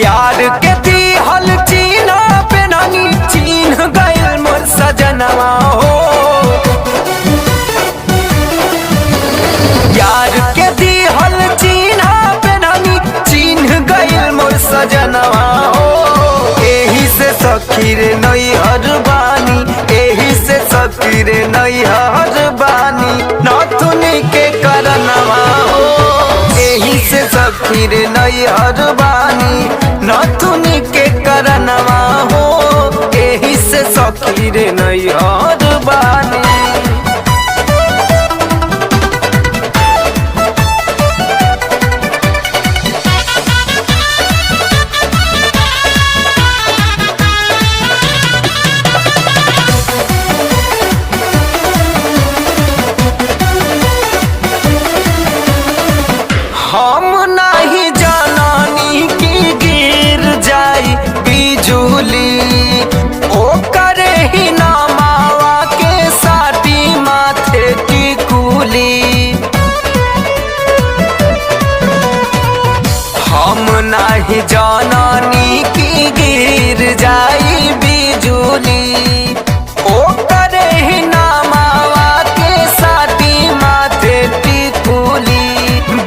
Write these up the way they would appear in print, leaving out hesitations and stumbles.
यार के दिहल चिन्ह पे नानी चिन्ह गइल मोर सजनवा हो। यार के दिहल चिन्ह पे नानी चिन्ह गइल मोर सजनवा हो। एही से सखी रे नैहर बानी, एही से सखी रे नैहर बानी नथुनी के करनवा हो। एही से सखी रे नैहर बानी नथुनी के करनवा हो। एही से सखी रे नैहर बानी। हम नहीं जाननी कि गिर जाई बिजुली, ओ करे ही ना मावा के साटी माथे टिकुली। हम नहीं जाननी कि गिर जाई बिजुली, ओ करे ही ना मावा के साटी माथे टिकुली।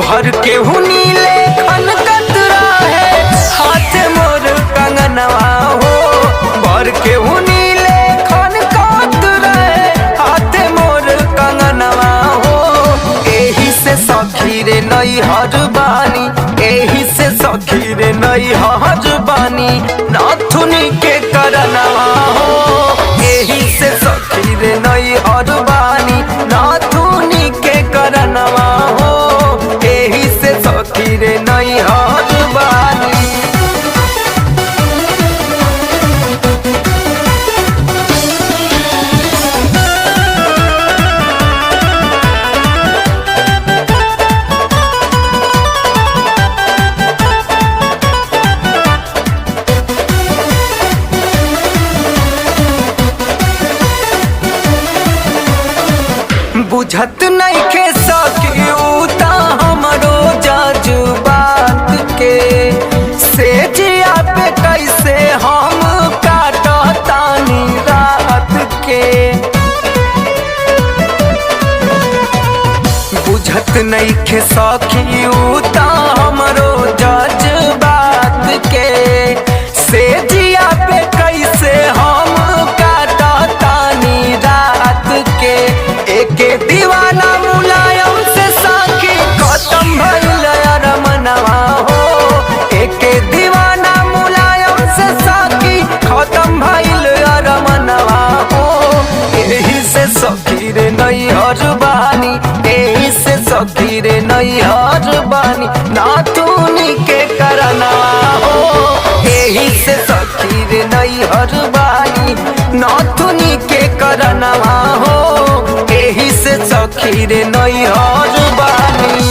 भर के हुनीले खन कतरा है हाथ मोर कंगनवा हो। भर के हुनीले खन कतरा है हाथ मोर कंगनवा हो। एही से सखी रे नैहर बानी, एही से सखी रे नैहर बानी नथुनी के करनवा हो। एही से सखी रे नैहर बानी नथुनी के करनवा हो। एही से सखी रे नैहर बानी। बुझत नहीं के सकी उता हमरो जज्बात के, से जिया पे कैसे हम काटतानी रात के। बुझत नहीं के सकी उता हमरो जज्बात के, से जिया पे कैसे हम काटतानी रात के। एके दीवाना मुलायम से साखी खत्म भइल रमनवा हो। एके दीवाना मुलायम से साखी खत्म भइल रमनवा हो। एही से सखी रे नैहर बानी, एही से सखी रे नैहर बानी नाथुनी के करनवा हो। एही से सखी रे नैहर बानी नाथुनी के करनवा हो। एही से सखी रे नैहर बानी।